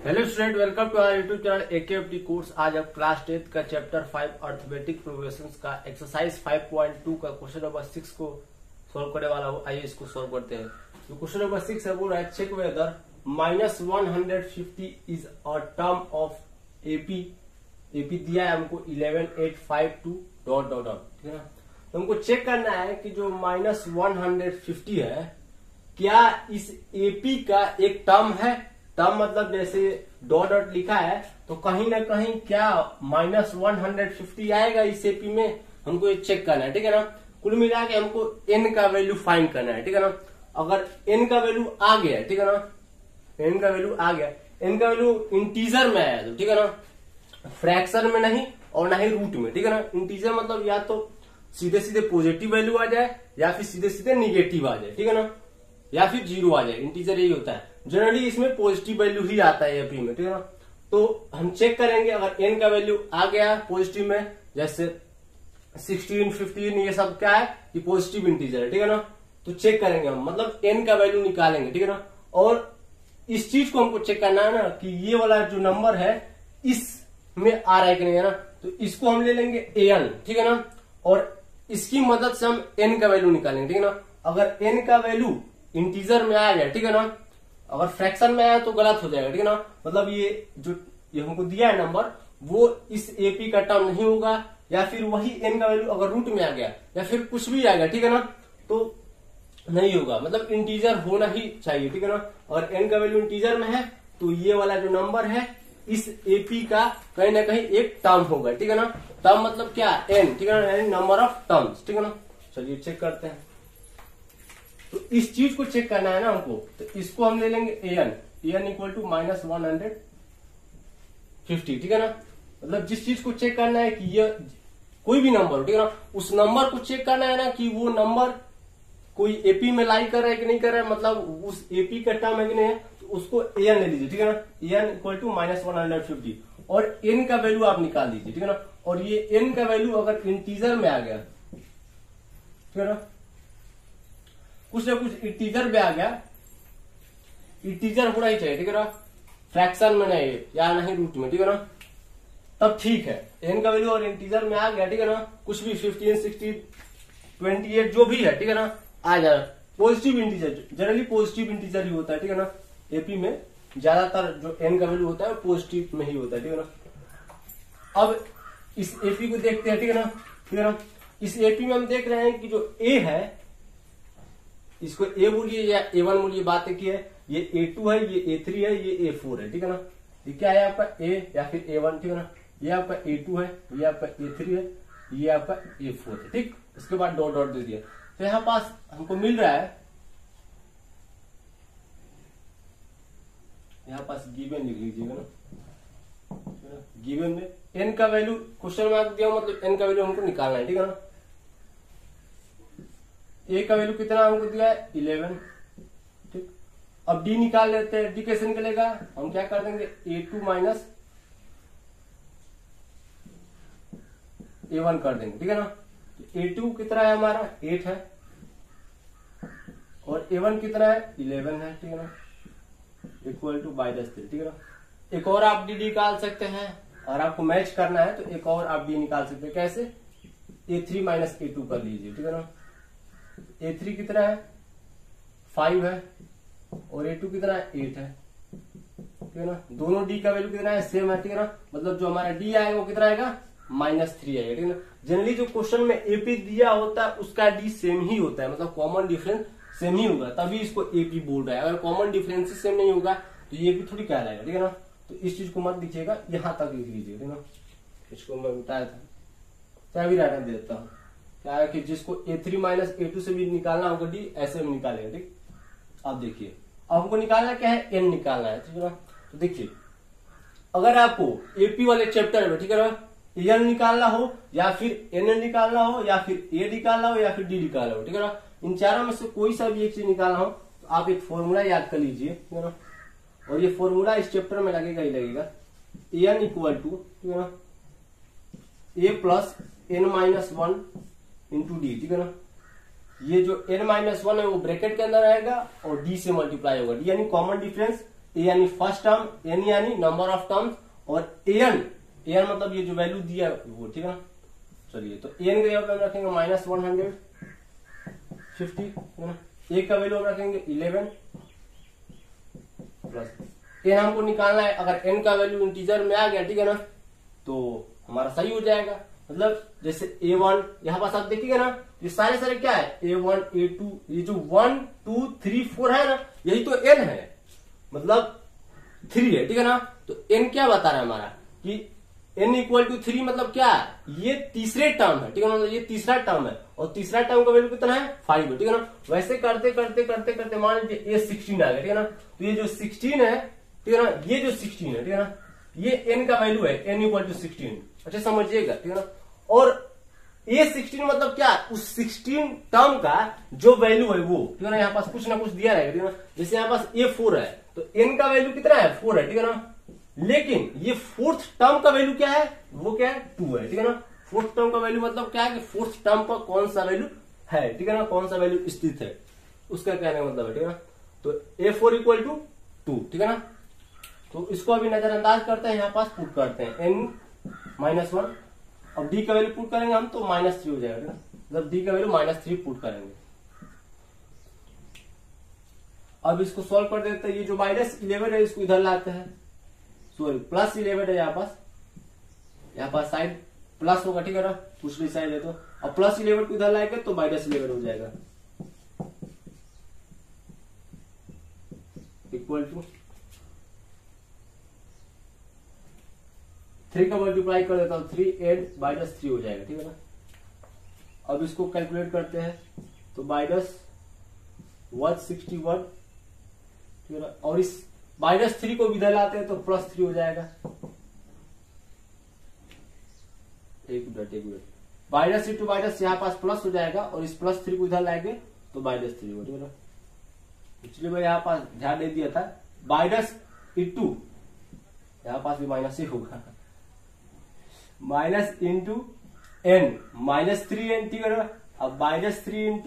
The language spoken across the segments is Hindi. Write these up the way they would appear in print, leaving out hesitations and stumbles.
Hello student, welcome to our YouTube channel AKFD course. आज हम क्लास 10 का चैप्टर 5 अर्थमेटिक प्रोग्रेशंस का एक्सरसाइज 5.2 का क्वेश्चन नंबर 6 को सॉल्व करने वाला हूँ। आइए इसको सॉल्व करते हैं। तो क्वेश्चन नंबर 6 है, बोल रहा है check whether -150 is a term of AP दिया है हमको 11852 डॉट डॉट डॉट, ठीक है ना। तो हमको चेक करना है कि जो -150 है क्या इस एपी का एक टर्म है। टर्म मतलब जैसे डॉट डॉट लिखा है तो कहीं ना कहीं क्या -150 आएगा इस एपी में, हमको ये चेक करना है, ठीक है ना। कुल मिला के हमको n का वैल्यू फाइंड करना है, ठीक है ना। अगर n का वैल्यू आ गया, ठीक है ना, n का वैल्यू आ गया, n का वैल्यू इंटीजर में आया तो, ठीक है ना, फ्रैक्शन में नहीं और ना ही रूट में, ठीक है ना। इंटीजर मतलब या तो सीधे सीधे पॉजिटिव वैल्यू आ जाए या फिर सीधे सीधे निगेटिव आ जाए, ठीक है ना, या फिर जीरो आ जाए। इंटीजर यही होता है, जनरली इसमें पॉजिटिव वैल्यू ही आता है एपी में, ठीक है ना। तो हम चेक करेंगे अगर n का वैल्यू आ गया पॉजिटिव में, जैसे 16, 15 ये सब क्या है, ये पॉजिटिव इंटीजर है, ठीक है ना। तो चेक करेंगे हम, मतलब n का वैल्यू निकालेंगे, ठीक है ना। और इस चीज को हमको चेक करना है ना कि ये वाला जो नंबर है इसमें आ रहा है कि नहीं, है ना। तो इसको हम ले लेंगे an, ठीक है ना, और इसकी मदद से हम n का वैल्यू निकालेंगे, ठीक है ना। अगर n का वैल्यू इंटीजर में आ गया, ठीक है ना, अगर फ्रैक्शन में आया तो गलत हो जाएगा, ठीक है ना। मतलब ये हमको दिया है नंबर, वो इस एपी का टर्म नहीं होगा, या फिर वही n का वैल्यू अगर रूट में आ गया या फिर कुछ भी आ गया, ठीक है ना, तो नहीं होगा। मतलब इंटीजर होना ही चाहिए, ठीक है ना। अगर n का वैल्यू इंटीजर में है तो ये वाला जो नंबर है इस एपी का कहीं ना कहीं एक टर्म होगा, ठीक है ना। टर्म मतलब क्या, n, ठीक है ना, नंबर ऑफ टर्म्स, ठीक है ना। चलिए चेक करते हैं। तो इस चीज को चेक करना है ना हमको, तो इसको हम ले लेंगे an इक्वल टू -150, ठीक है ना। मतलब जिस चीज को चेक करना है कि ये कोई भी नंबर, ठीक है ना, उस नंबर को चेक करना है ना कि वो नंबर कोई एपी में लाई कर रहा है कि नहीं कर रहा है, मतलब उस एपी का टर्म है कि नहीं है, तो उसको an ले लीजिए, ठीक है ना। an इक्वल टू -150 और n का वैल्यू आप निकाल दीजिए, ठीक है ना। और ये n का वैल्यू अगर इंटीजर में आ गया, ठीक है ना, कुछ ना कुछ इंटीजर में आ गया, इंटीजर होना ही चाहिए, ठीक है ना, फ्रैक्शन में नहीं या नहीं रूट में, ठीक है ना, तब ठीक है। n का वैल्यू और इंटीजर में आ गया, ठीक है ना, कुछ भी 15, 16, 28 जो भी है, ठीक है ना, आ जाए। Positive integer, generally positive integer ही होता है, ठीक है ना। एपी में ज्यादातर जो n का वैल्यू होता है पॉजिटिव में ही होता है, ठीक है ना। अब इस एपी को देखते हैं, ठीक है ना, ठीक है ना। इस एपी में हम देख रहे हैं कि जो ए है इसको a बोलिए या a1 बोलिए, बात की है, ये a2 है, ये a3 है, ये a4 है, ठीक है ना। ये क्या है आपका a या फिर a1, ठीक है ना। ये आपका a2 है, ये आपका a3 है, ये आपका a4 है, ठीक। इसके बाद डॉट डॉट दे दिया। तो यहां पास हमको मिल रहा है, यहां पास गिवन लिख लीजिएगा ना, गिवन में n का वैल्यू क्वेश्चन मार्क दिया, मतलब n का वैल्यू हमको निकालना है, ठीक है ना। a का वैल्यू कितना हमको दिया है 11, ठीक। अब d निकाल लेते हैं। d कैसे निकलेगा, हम क्या कर देंगे a2 माइनस a1 कर देंगे, ठीक है ना। a2 कितना है हमारा 8 है और a1 कितना है 11 है, ठीक है ना, इक्वल टू -3, ठीक है ना। एक और आप d निकाल सकते हैं, और आपको मैच करना है तो एक और आप d निकाल सकते हैं। कैसे, a3 माइनस a2 कर लीजिए, ठीक है ना। a3 कितना है 5 है और a2 कितना है 8 है, ठीक है ना। दोनों d का वैल्यू कितना है सेम है, ठीक है ना। मतलब जो हमारा d आएगा वो कितना आएगा -3 आएगा, ठीक है ना। जनरली जो क्वेश्चन में एपी दिया होता है उसका d सेम ही होता है, मतलब कॉमन डिफरेंस सेम ही होगा, तभी इसको एपी बोल रहा है। अगर कॉमन डिफरेंस सेम नहीं होगा तो ये भी थोड़ी कहलाएगा, ठीक है ना। तो इस चीज को मत दीजिएगा, यहां तक लिख लीजिए, ठीक है ना। इसको मैं बताया था, चाहे भी रहने दे देता हूँ। क्या है कि जिसको a3 माइनस a2 से भी निकालना होगा d, ऐसे में निकालेगा, ठीक। अब देखिए, अब हमको निकालना क्या है, n निकालना है, ठीक है ना। तो देखिए, अगर आपको एपी वाले चैप्टर में, ठीक है ना, n निकालना हो या फिर n निकालना हो या फिर a निकालना हो या फिर d निकालना हो, ठीक है ना, इन चारों में से कोई सा भी एक चीज निकालना हो तो आप एक फॉर्मूला याद कर लीजिए, ठीक है ना। और ये फॉर्मूला इस चैप्टर में लगेगा ही लगेगा, n इक्वल टू, ठीक है ना, a plus n-1 into D, ठीक है ना। ये जो n-1 है वो ब्रैकेट के अंदर आएगा और d से मल्टीप्लाई होगा, d यानी कॉमन डिफरेंस ए यानी फर्स्ट टर्म, एन यानी नंबर ऑफ टर्म्स, और एन मतलब ये जो वैल्यू दिया है वो, ठीक है ना। चलिए तो एन का हम रखेंगे -150, है ना। ए का वैल्यू हम रखेंगे 11 प्लस एन हमको निकालना है। अगर एन का वैल्यू इंटीजर में आ गया, ठीक है ना, तो हमारा सही हो जाएगा। मतलब जैसे A1 यहाँ पास आप देखिएगा ना, ये सारे क्या है, A1 A2, ये जो 1 2 3 4 है ना, यही तो n है, मतलब 3 है, ठीक है ना। तो n क्या बता रहा है हमारा कि n = 3, मतलब क्या है, ये तीसरे टर्म है, ठीक है ना, मतलब ये तीसरा टर्म है, और तीसरा टर्म का वैल्यू कितना है 5 है, ठीक है ना। वैसे करते करते करते करते मान लीजिए ये 16 आ गया, ठीक है ना। तो ये जो 16 है, ठीक है ना, ये जो 16 है, ठीक है ना, ये n का वैल्यू है, n = 16, अच्छा समझिएगा, ठीक है ना। और ये 16 मतलब क्या, उस 16 टर्म का जो वैल्यू है वो, ठीक है ना, यहाँ पास कुछ ना कुछ दिया रहेगा, ठीक है ना। जैसे यहाँ पास ये 4 है, तो n का वैल्यू कितना है 4 है, ठीक है ना। लेकिन ये फोर्थ टर्म का वैल्यू क्या है, वो क्या है 2 है, ठीक है ना। फोर्थ टर्म का वैल्यू मतलब क्या है कि फोर्थ टर्म पर कौन सा वैल्यू है, ठीक है ना, कौन सा वैल्यू स्थित है, उसका कहने का मतलब है, ठीक है ना। तो A4 = 2, ठीक है ना। तो इसको अभी नजरअंदाज करते हैं, यहाँ पास पुट करते हैं n-1, अब d का वैल्यू पुट करेंगे हम तो -3 हो जाएगा, मतलब d का वैल्यू -3 पुट करेंगे। अब इसको सॉल्व कर देते हैं। ये जो -11 है इसको इधर लाते हैं, सॉरी +11 है यहाँ पास साइड प्लस होगा, ठीक है ना, दूसरी साइड है तो। अब +11 को इधर लाएंगे तो -11 हो जाएगा, इक्वल टू 3 का मल्टीप्लाई कर देता हूं, 3 8 -3 हो जाएगा, ठीक है ना। अब इसको कैलकुलेट करते हैं तो -161, ठीक है ना, और इस -3 को इधर लाते हैं तो +3 हो जाएगा। एक मिनट -3 टू माइनस यहाँ पास प्लस हो जाएगा, और इस +3 को इधर लाएंगे तो -3 हो, ठीक है ना। इसलिए मैं यहाँ पास ध्यान नहीं दिया था, -2 यहाँ पास भी माइनस ही होगा, -(n) -3n, ठीक है ना। अब -3 ×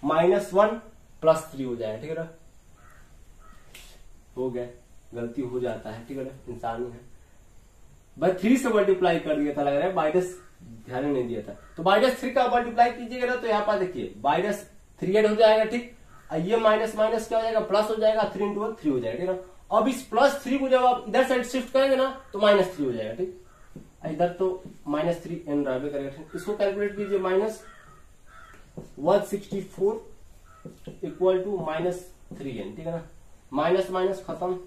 -1 +3 हो जाएगा, ठीक है ना। हो गया, गलती हो जाता है, ठीक है ना, इंसान है। बस 3 से मल्टीप्लाई कर दिया था, लग रहा है माइनस ध्यान नहीं दिया था। तो -3 का मल्टीप्लाई कीजिएगा ना, तो यहाँ पर देखिए -3 हो जाएगा, ठीक। ये माइनस माइनस क्या हो जाएगा, प्लस हो जाएगा, 3 × 1 3 हो जाएगा, ठीक है ना। अब इस +3 को जब आप इधर साइड शिफ्ट करेंगे ना तो -3 हो जाएगा, ठीक। इधर तो -3n रहने करेगा, ठीक। इसको कैलकुलेट कीजिए, -164 = -3n, ठीक है ना। माइनस माइनस खत्म,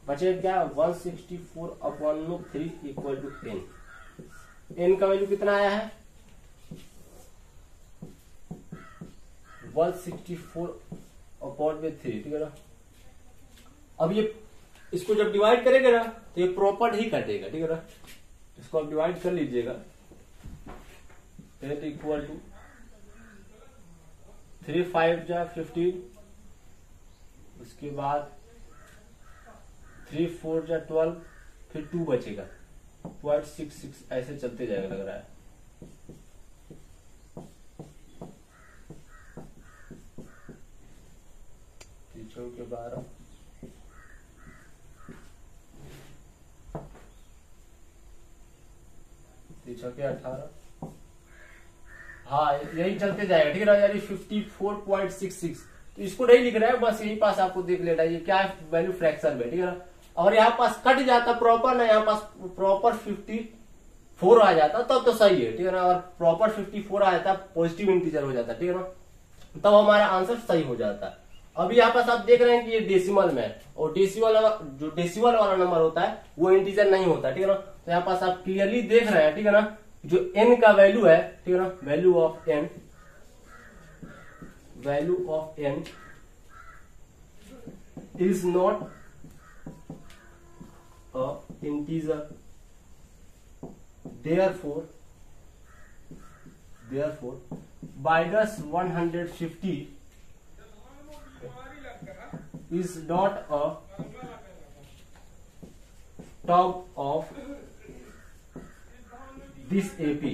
बचे क्या 164/3 = n। n का वैल्यू कितना आया है 164/3, ठीक है ना। अब ये इसको जब डिवाइड करेंगे ना तो ये प्रॉपर ही कटेगा, ठीक है ना। इसको आप डिवाइड कर लीजिएगा, तो इक्वल टू 3 5 जा 15, उसके बाद 3 4 जा 12, फिर 2 बचेगा 0.66, ऐसे चलते जाएगा लग रहा है। के 12 के 18, हाँ यही चलते जाएगा, ठीक है ना, यानी 54.66। तो इसको नहीं लिख रहा है, बस यही पास आपको देख लेना, ये क्या है वैल्यू फ्रैक्शन में, ठीक है ना। अगर यहाँ पास कट जाता प्रॉपर ना, यहाँ पास प्रॉपर 54 आ जाता तब तो सही है, ठीक है ना। अगर प्रॉपर 54 आ जाता, पॉजिटिव इंटीजर हो जाता, ठीक है ना, तब हमारा आंसर सही हो जाता। अभी यहाँ पास आप देख रहे हैं कि ये डेसिमल में है, और डेसिमल वाला नंबर होता है वो इंटीजर नहीं होता, ठीक है ना। तो यहाँ पास आप क्लियरली देख रहे हैं, ठीक है ना, जो n का वैल्यू है, ठीक है ना, value of n is not a integer, therefore -150 is not a term of this AP।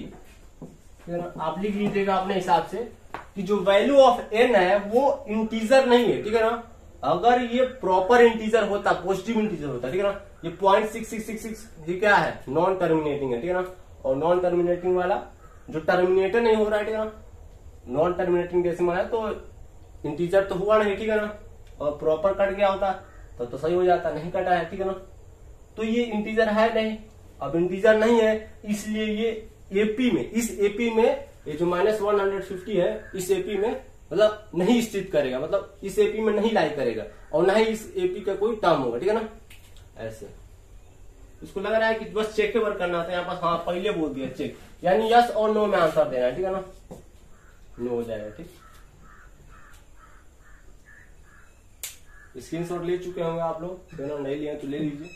आप लिख लीजिएगा अपने हिसाब से कि जो वैल्यू ऑफ n है वो इंटीजर नहीं है, ठीक है ना। अगर ये प्रॉपर इंटीजर होता, पॉजिटिव इंटीजर होता, ठीक है ना, ये 0.6666 ये क्या है, नॉन टर्मिनेटिंग है, ठीक है ना। और नॉन टर्मिनेटिंग वाला जो टर्मिनेटर नहीं हो रहा है, ठीक है ना, नॉन टर्मिनेटिंग डेसिमल है तो इंटीजर तो हुआ नहीं, ठीक है ना। और प्रॉपर कट गया होता तो सही हो जाता, नहीं कटा है, ठीक है ना। तो ये इंटीजर है नहीं, अब इंटीजर नहीं है, इसलिए ये एपी में, इस एपी में ये जो -150 है, इस एपी में मतलब नहीं स्थित करेगा, मतलब इस एपी में नहीं लाई करेगा, और ना ही इस एपी का कोई टर्म होगा, ठीक है ना। ऐसे इसको लग रहा है कि बस चेकेबल करना था यहाँ पास, हाँ पहले बोल दिया चेक, यानी यस और नो में आंसर देना है, ठीक है ना, नो हो जाएगा, ठीक। स्क्रीनशॉट ले चुके होंगे आप लोग, पेन और नहीं लिए तो ले लीजिए।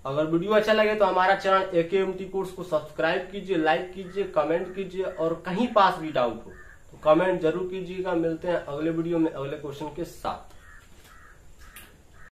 अगर वीडियो अच्छा लगे तो हमारा चैनल AKMT कोर्स को सब्सक्राइब कीजिए, लाइक कीजिए, कमेंट कीजिए, और कहीं पास भी डाउट हो तो कमेंट जरूर कीजिएगा। मिलते हैं अगले वीडियो में अगले क्वेश्चन के साथ।